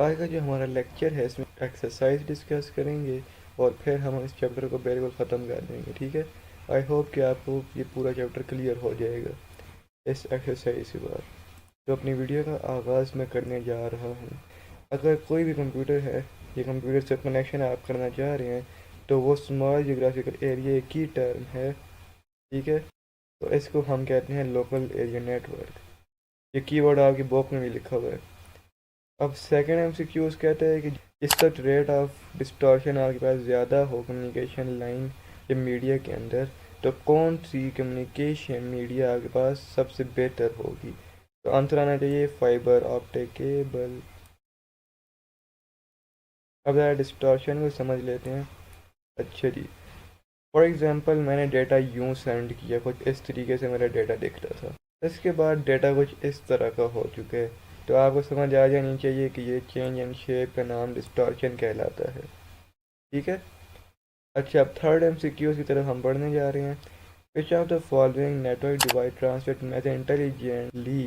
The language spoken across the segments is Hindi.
आज का जो हमारा लेक्चर है इसमें एक्सरसाइज डिस्कस करेंगे और फिर हम इस चैप्टर को बिल्कुल ख़त्म कर देंगे। ठीक है, आई होप कि आपको ये पूरा चैप्टर क्लियर हो जाएगा इस एक्सरसाइज के बाद। तो अपनी वीडियो का आगाज़ मैं करने जा रहा हूँ। अगर कोई भी कंप्यूटर है या कंप्यूटर से कनेक्शन आप करना चाह रहे हैं तो वो स्मॉल जियोग्राफिकल एरिया की टर्म है। ठीक है, तो इसको हम कहते हैं लोकल एरिया नेटवर्क। ये कीवर्ड आपकी बुक में भी लिखा हुआ है। अब सेकंड एमसीक्यूज कहते हैं कि जिस तक रेट ऑफ डिस्टॉर्शन आपके पास ज़्यादा हो कम्युनिकेशन लाइन या मीडिया के अंदर, तो कौन सी कम्युनिकेशन मीडिया आपके पास सबसे बेहतर होगी। तो आंसर आना चाहिए फाइबर ऑप्टिक केबल। अब ज़रा डिस्टॉर्शन को समझ लेते हैं। अच्छा जी, फॉर एग्ज़ाम्पल मैंने डेटा यूँ सेंड किया, कुछ इस तरीके से मेरा डेटा दिख रहा था। इसके बाद डेटा कुछ इस तरह का हो चुका है, तो आपको समझ आ जानी चाहिए कि ये चेंज इन शेप का नाम डिस्टॉर्शन कहलाता है। ठीक है। अच्छा, अब थर्ड एमसीक्यू की तरफ हम बढ़ने जा रहे हैं। Which of the following network device transmit message intelligently,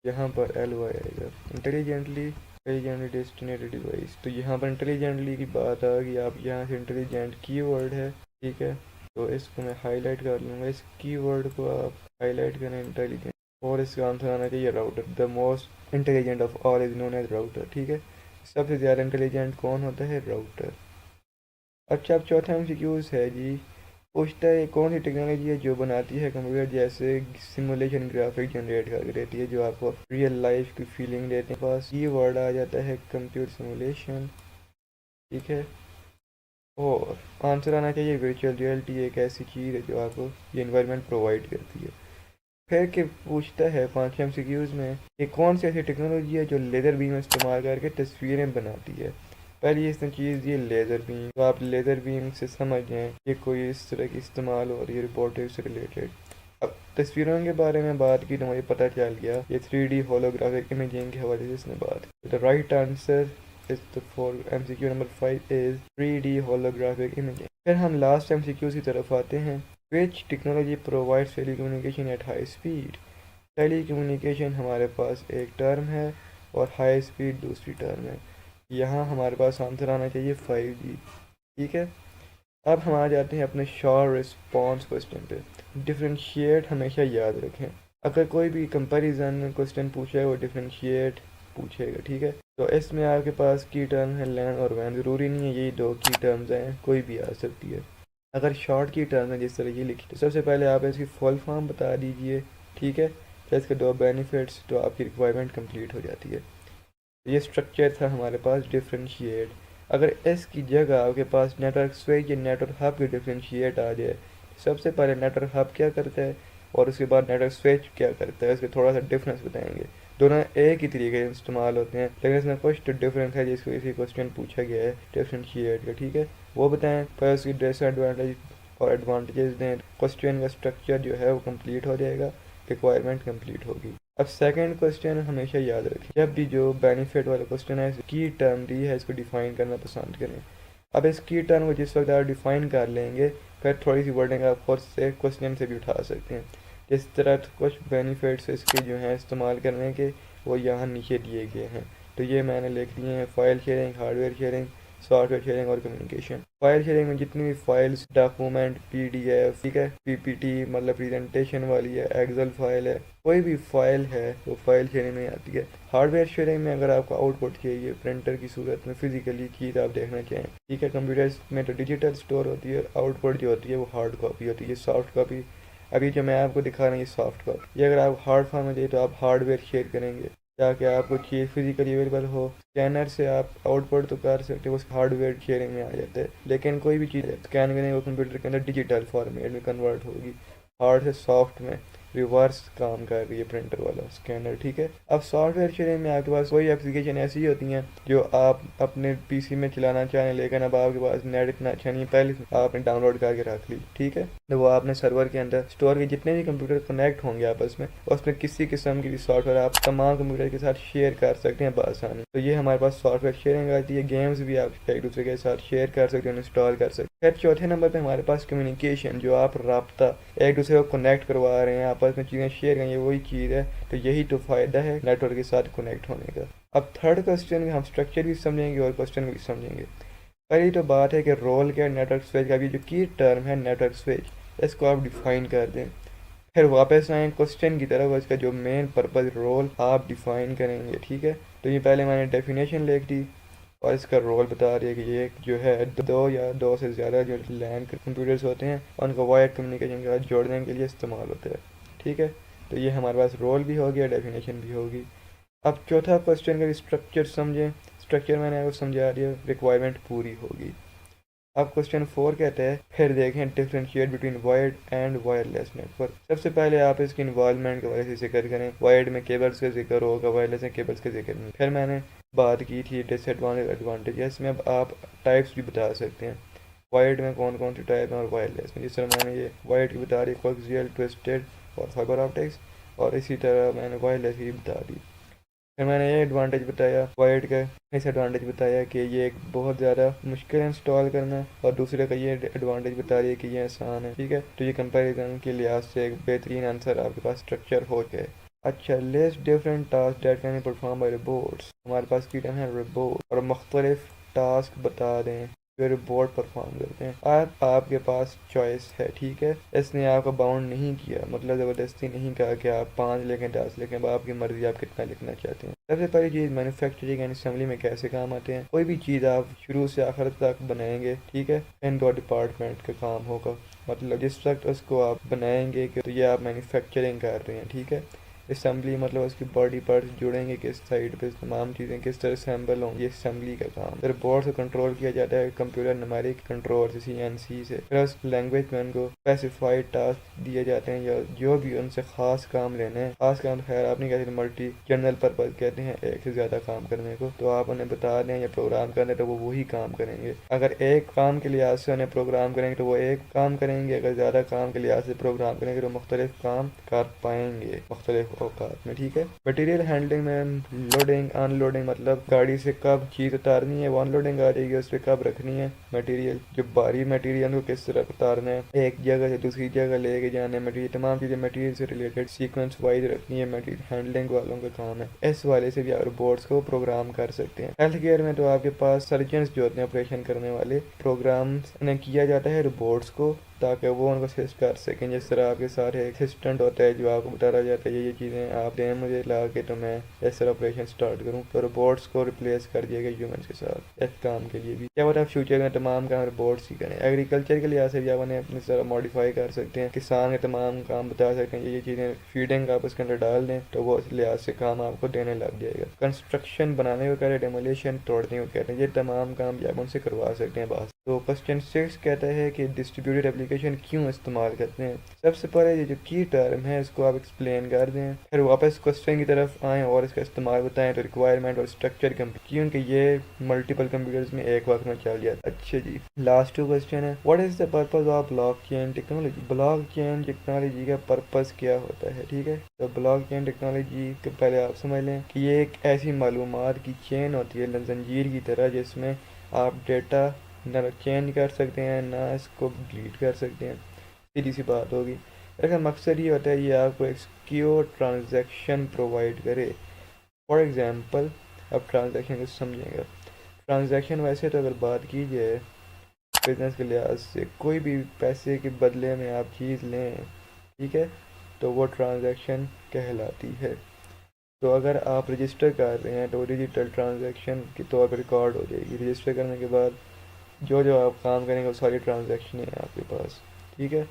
यहाँ पर एल वाई आएगा, इंटेलिजेंटली इंटेलिजेंटली डेस्टिनेटेड डिवाइस। तो यहाँ पर इंटेलिजेंटली की बात आ गई, आप यहाँ से इंटेलिजेंट कीवर्ड है। ठीक है, तो इसको मैं हाईलाइट कर लूँगा, इस कीवर्ड को आप हाईलाइट करें, इंटेलिजेंट। और इसका आंसर आना चाहिए router. The most intelligent of all is known as router. ठीक है, सबसे ज़्यादा इंटेलिजेंट कौन होता है, राउटर। अच्छा, अब चौथा एमसीक्यूज है जी, पूछता है कौन सी टेक्नोलॉजी है जो बनाती है कंप्यूटर जैसे सिमुलेशन ग्राफिक जनरेट करके देती है, जो आपको रियल लाइफ की फीलिंग देते हैं। पास ये वर्ड आ जाता है कंप्यूटर सिमुलेशन। ठीक है, और आंसर आना चाहिए वर्चुअल रियलिटी, एक ऐसी चीज़ है जो आपको ये इन्वायरमेंट प्रोवाइड करती है। फिर के पूछता है पाँचवें एमसीक्यूज में कि कौन सी ऐसी टेक्नोलॉजी है जो लेज़र बीम इस्तेमाल करके तस्वीरें बनाती है। पहली इसने चीज़ ये लेज़र बीम, तो आप लेज़र बीम से समझ जाएं ये कोई इस तरह की इस्तेमाल हो रही है रोबोटिक्स से रिलेटेड। अब तस्वीरों के बारे में बात की तो मुझे पता चल गया ये 3D होलोग्राफिक इमेजिंग के हवाले से इसने बात की। The right answer is the for MCQ number 5 is 3D holographic imaging. फिर हम लास्ट एमसीक्यू की तरफ आते हैं। विच technology provides telecommunication at high speed. Telecommunication हमारे पास एक टर्म है और हाई स्पीड दूसरी टर्म है। यहाँ हमारे पास आंसर आना चाहिए 5G। ठीक है, अब हम आ जाते हैं अपने शॉर्ट रिस्पॉन्स क्वेश्चन पे। डिफरेंशिएट हमेशा याद रखें, अगर कोई भी कंपैरिजन क्वेश्चन पूछेगा वो डिफरेंशिएट पूछेगा। ठीक है, तो इसमें आपके पास की टर्म है लैन और वैन, ज़रूरी नहीं है यही दो की टर्म्स हैं, कोई भी आ सकती है। अगर शॉर्ट की टर्म है जिस तरह ये लिखी, तो सबसे पहले आप इसकी फुल फॉर्म बता दीजिए। ठीक है, तो इसके दो बेनिफिट्स, तो आपकी रिक्वायरमेंट कंप्लीट हो जाती है। तो ये स्ट्रक्चर था हमारे पास डिफरेंशिएट। अगर इसकी जगह आपके पास नेटवर्क स्विच या नेटवर्क हब की डिफरेंशिएट आ जाए, सबसे पहले नेटवर्क हब क्या करता है और उसके बाद नेटवर्क स्विच क्या करता है, इसके थोड़ा सा डिफरेंस बताएंगे। दोनों एक ही तरीके से इस्तेमाल होते हैं, लेकिन इसमें कुछ तो डिफरेंस है जिसको इसी क्वेश्चन पूछा गया है डिफरेंशिएट का। ठीक है, वो बताएं, फिर उसकी डिसएडवांटेज और एडवांटेजेस दें। क्वेश्चन का स्ट्रक्चर जो है वो कंप्लीट हो जाएगा, रिक्वायरमेंट कंप्लीट होगी। अब सेकंड क्वेश्चन हमेशा याद रखें, जब भी जो बेनिफिट वाला क्वेश्चन है, की टर्म दी है, इसको डिफाइन करना पसंद करें। अब इस की टर्म को जिस वक्त आप डिफाइन कर लेंगे, फिर थोड़ी सी वर्डिंग आप खुद से क्वेश्चन से भी उठा सकते हैं। जिस तरह कुछ बेनिफिट्स इसके जो हैं इस्तेमाल करने के, वो यहाँ नीचे दिए गए हैं। तो ये मैंने लिख दिए हैं, file sharing, hardware sharing, software sharing और कम्युनिकेशन। फाइल शेयरिंग में जितनी भी फाइल्स, डॉक्यूमेंट, पीडीएफ, ठीक है, पीपीटी मतलब प्रेजेंटेशन वाली है, एक्सेल फाइल है, कोई भी फाइल है वो फाइल शेयरिंग में आती है। हार्डवेयर शेयरिंग में अगर आपको आउटपुट चाहिए प्रिंटर की सूरत में, फिजिकली चीज़ आप देखना चाहें, ठीक है, कंप्यूटर में तो डिजिटल स्टोर होती है, आउटपुट जो होती है वो हार्ड कॉपी होती है, सॉफ्ट कॉपी। अभी जो मैं आपको दिखा रहा हूँ ये सॉफ्ट कॉपी। ये अगर आप हार्ड फॉर्म में चाहिए तो आप हार्डवेयर शेयर करेंगे ताकि आपको चीज़ फिजिकली अवेलेबल हो। स्कैनर से आप आउटपुट तो कर सकते हो, उस हार्डवेयर शेयरिंग में आ जाते हैं, लेकिन कोई भी चीज़ स्कैन करेंगे वो कंप्यूटर के अंदर डिजिटल फॉर्मेट में कन्वर्ट होगी, हार्ड से सॉफ्ट में रिवर्स काम कर रही है प्रिंटर वाला स्कैनर। ठीक है, अब सॉफ्टवेयर शेयरिंग में आपके पास कोई एप्लीकेशन ऐसी होती हैं जो आप अपने पीसी में चलाना चाहें, लेकिन अब आपके पास नेट इतना अच्छा नहीं है, पहले आपने डाउनलोड करके रख ली। ठीक है, तो वो आपने सर्वर के अंदर स्टोर के जितने भी कंप्यूटर कनेक्ट होंगे आपस में, उसमें किसी किस्म की भी सॉफ्टवेयर आप तमाम कंप्यूटर के साथ शेयर कर सकते हैं बआसानी। तो ये हमारे पास सॉफ्टवेयर शेयरिंग आती है। गेम्स भी आप एक दूसरे के साथ शेयर कर सकते हैं, इंस्टॉल कर सकते हैं। फिर चौथे नंबर पर हमारे पास कम्युनिकेशन, जो आप राब्ता एक दूसरे को कनेक्ट करवा रहे हैं, आपस आपस में चीज़ें शेयर करें, ये वही चीज़ है। तो यही तो फ़ायदा है नेटवर्क के साथ कनेक्ट होने का। अब थर्ड क्वेश्चन में हम स्ट्रक्चर भी समझेंगे और क्वेश्चन भी समझेंगे। पहली तो बात है कि रोल क्या है नेटवर्क स्विच का। भी जो की टर्म है नेटवर्क स्विच, इसको आप डिफाइन कर दें। फिर वापस आए क्वेश्चन की तरफ, इसका जो मेन पर्पज़ रोल आप डिफाइन करेंगे, ठीक है। तो ये पहले मैंने डेफिनेशन लिख दी और इसका रोल बता रही है कि ये जो है दो या दो से ज़्यादा जो लैन कंप्यूटर्स होते हैं उनको वायर्ड कम्युनिकेशन के साथ जोड़ने के लिए इस्तेमाल होता है, ठीक है। तो ये हमारे पास रोल भी हो गया, डेफिनेशन भी होगी। अब चौथा क्वेश्चन का स्ट्रक्चर समझें। स्ट्रक्चर मैंने आपको समझा दिया, रिक्वायरमेंट पूरी होगी। अब क्वेश्चन 4 कहते हैं फिर देखें differentiate between wired and wireless network. सबसे पहले आप इसकी इन्वॉल्वमेंट के बारे से जिक्र करें। वायर्ड में केबल्स का जिक्र होगा, वायरलेस में केबल्स का जिक्र नहीं। फिर मैंने बात की थी डिसएडवांटेज एडवांटेज, इसमें अब आप टाइप्स भी बता सकते हैं वायर्ड में कौन कौन सी टाइप है और वायरलेस में। जिस तरह मैंने ये वायर्ड की बता दी कोएक्सियल, ट्विस्टेड और फाइबर ऑप्टिक्स, और इसी तरह मैंने वायरलेस की बता दी। फिर मैंने ये एडवांटेज बताया वायर्ड का, इस एडवांटेज बताया कि ये एक बहुत ज़्यादा मुश्किल है इंस्टॉल करना, और दूसरे का ये एडवांटेज बता रही है कि ये आसान है, ठीक है। तो ये कंपैरिजन के लिहाज से एक बेहतरीन आंसर आपके पास स्ट्रक्चर हो गए। अच्छा, list different task that can be perform by robots. हमारे पास की टर्म है रोबोट, और मुख्तलिफ टास्क बता दें जो रोबोट परफॉर्म करते हैं। आपके पास चॉइस है, ठीक है। इसने आपको बाउंड नहीं किया, मतलब ज़बरदस्ती नहीं कहा कि आप 5 लिखें 10 लिखें, अब आपकी मर्ज़ी आप कितना लिखना चाहते हैं। सबसे पहली चीज़ मैन्युफैक्चरिंग एंड असेंबली में कैसे काम आते हैं। कोई भी चीज़ आप शुरू से आखिर तक बनाएंगे, ठीक है, इन दो डिपार्टमेंट का काम होगा। मतलब जिस वक्त उसको आप बनाएंगे कि तो ये आप मैन्युफैक्चरिंग कर रहे हैं, ठीक है। असेंबली मतलब उसकी बॉडी पार्ट्स जुड़ेंगे किस साइड पे, तमाम चीज़ें किस तरह असेंबल होंगी, ये असेंबली का काम। फिर बोर्ड से कंट्रोल किया जाता है कंप्यूटर न्यूमेरिक कंट्रोल से, CNC से। फिर उस लैंग्वेज में उनको स्पेसिफाइड टास्क दिए जाते हैं या जो भी उनसे ख़ास काम लेने हैं। ख़ास काम खैर आप नहीं कहते, मल्टी जनरल पर्पज़ कहते हैं एक से ज़्यादा काम करने को। तो आप उन्हें बता दें या प्रोग्राम कर दें तो वो वही काम करेंगे। अगर एक काम के लिहाज से उन्हें प्रोग्राम करेंगे तो वो एक काम करेंगे, अगर ज़्यादा काम के लिहाज से प्रोग्राम करेंगे तो मुख्तलिफ काम कर पाएंगे मुख्तलिफ औकात में, ठीक है। मटेरियल हैंडलिंग में लोडिंग अनलोडिंग, मतलब गाड़ी से कब चीज़ उतारनी है, वो अनलोडिंग आ जाएगी, उस पर कब रखनी है मटेरियल, जो भारी मटेरियल को किस तरह उतारना है, एक जगह से दूसरी जगह लेके जाना है मटेरियल, तमाम चीज़ें मटेरियल से रिलेटेड सीक्वेंस वाइज रखनी है, मटेरियल हैंडलिंग वालों का काम है। इस वाले से भी आप रोबोट्स को प्रोग्राम कर सकते हैं। हेल्थ केयर में तो आपके पास सर्जन्स जो होते हैं ऑपरेशन करने वाले, प्रोग्राम ने किया जाता है रोबोट्स को ताकि वो उनको असिस्ट कर सकें। जिस तरह आपके सारे असिस्टेंट होता है जो आपको बताया जाता है ये चीज़ें आप दें मुझे ला के तो मैं इस तरह ऑपरेशन स्टार्ट करूँ, तो रोबोट्स को रिप्लेस कर दिएगा ह्यूमन्स के साथ इस काम के लिए भी। क्या पता आप फ्यूचर में तमाम काम रोबोट्स ही करें। एग्रीकल्चर के लिहाज से भी आप उन्हें अपनी तरह मॉडिफाई कर सकते हैं, किसान के तमाम काम बता सकते हैं, ये चीज़ें फीडिंग आप उसके अंदर डाल दें तो वो इस लिहाज से काम आपको देने लग जाएगा। कंस्ट्रक्शन बनाने को कह रहे हैं, डेमोलिशन तोड़ने को कहते हैं, ये तमाम काम भी आप उनसे करवा सकते हैं बात। तो क्वेश्चन 6 कहता है कि डिस्ट्रीब्यूटेड एप्लीकेशन क्यों इस्तेमाल करते हैं। सबसे पहले ये जो की टर्म है इसको आप एक्सप्लेन कर दें, फिर वापस क्वेश्चन की तरफ आएँ और इसका इस्तेमाल बताएं। तो रिक्वायरमेंट और स्ट्रक्चर क्योंकि ये मल्टीपल कंप्यूटर्स में एक वक्त में चल जाता है। अच्छा जी, लास्ट 2 क्वेश्चन है what is the purpose of blockchain technology. Blockchain technology का पर्पज़ क्या होता है, ठीक है। तो ब्लॉकचेन टेक्नोलॉजी के पहले आप समझ लें कि ये एक ऐसी मालूमात की चेन होती है जंजीर की तरह, जिसमें आप डेटा ना चेंज कर सकते हैं ना इसको डिलीट कर सकते हैं, सीधी सी बात होगी। इसका मकसद ये होता है ये आपको एक सिक्योर ट्रांजैक्शन प्रोवाइड करे। फॉर एग्जांपल अब ट्रांजैक्शन को समझेंगे। ट्रांजैक्शन वैसे तो अगर बात की जाए बिजनेस के लिहाज से, कोई भी पैसे के बदले में आप चीज़ लें, ठीक है, तो वो ट्रांजैक्शन कहलाती है। तो अगर आप रजिस्टर कर रहे हैं तो डिजिटल ट्रांजैक्शन के तौर पर रिकॉर्ड हो जाएगी। रजिस्टर करने के बाद जो जो आप काम करेंगे वो सारी ट्रांजैक्शन है आपके पास, ठीक है।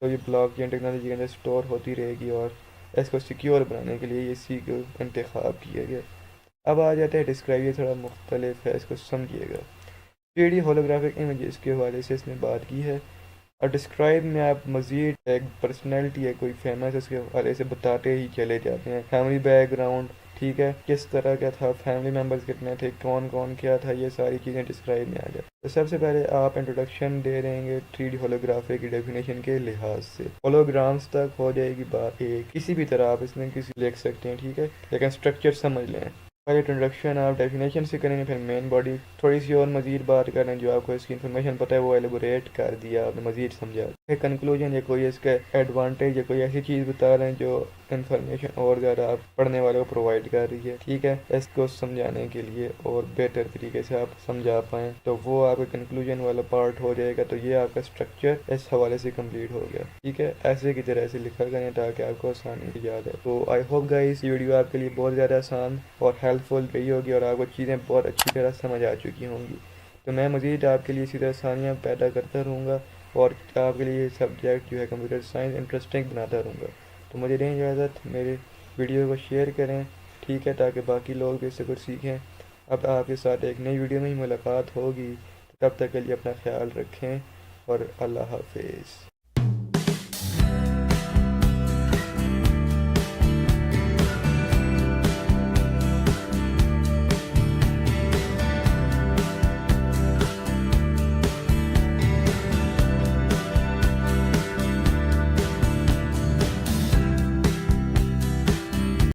तो ये ब्लॉकचेन टेक्नोलॉजी के अंदर स्टोर होती रहेगी और इसको सिक्योर बनाने के लिए इसी को इंतखाब किया गया। अब आ जाते हैं डिस्क्राइब, ये थोड़ा मुख्तलिफ है, इसको समझिएगा। 3D होलोग्राफिक इमेजेस के हवाले से इसने बात की है, और डिस्क्राइब में आप मज़ीद एक पर्सनैलिटी है कोई फेमस, उसके हवाले से बताते ही चले जाते हैं। फैमिली बैकग्राउंड, ठीक है, किस तरह का था, फैमिली मेम्बर्स कितने थे, कौन कौन क्या था, ये सारी चीज़ें डिस्क्राइब में आ जाए। तो सबसे पहले आप इंट्रोडक्शन दे देंगे 3D होलोग्राफी की डेफिनेशन के लिहाज से। होलोग्राम्स तक हो जाएगी बात एक, किसी भी तरह आप इसमें किसी लिख सकते हैं, ठीक है, लेकिन स्ट्रक्चर समझ लें। पहले इंट्रोडक्शन आप डेफिनेशन से करेंगे, फिर मेन बॉडी थोड़ी सी और मज़ीद बात करें, जो आपको इसकी इन्फॉर्मेशन पता है वो एलिबोरेट कर दिया आपने, मज़ीद समझा, फिर कंक्लूजन या कोई इसका एडवांटेज या कोई ऐसी चीज़ बता रहे हैं जो इन्फॉर्मेशन और ज़्यादा आप पढ़ने वाले को प्रोवाइड कर रही है, ठीक है। इसको समझाने के लिए और बेहतर तरीके से आप समझा पाएँ तो वो आपका कंक्लूजन वाला पार्ट हो जाएगा। तो ये आपका स्ट्रक्चर इस हवाले से कंप्लीट हो गया, ठीक है। ऐसे की तरह से लिखा करें ताकि आपको आसानी से याद है। तो आई होप गाइस ये वीडियो आपके लिए बहुत ज़्यादा आसान और हेल्पफुल रही होगी और आपको चीज़ें बहुत अच्छी तरह समझ आ चुकी होंगी। तो मैं मज़ीद आपके लिए इसी तरह आसानियाँ पैदा करता रहूँगा और आपके लिए सब्जेक्ट जो है कंप्यूटर साइंस इंटरेस्टिंग बनाता रहूँगा। तो मुझे दें इजाज़त, मेरे वीडियो को शेयर करें, ठीक है, ताकि बाकी लोग भी इससे कुछ सीखें। अब आपके साथ एक नई वीडियो में ही मुलाकात होगी। तब तक के लिए अपना ख्याल रखें और अल्लाह हाफिज़।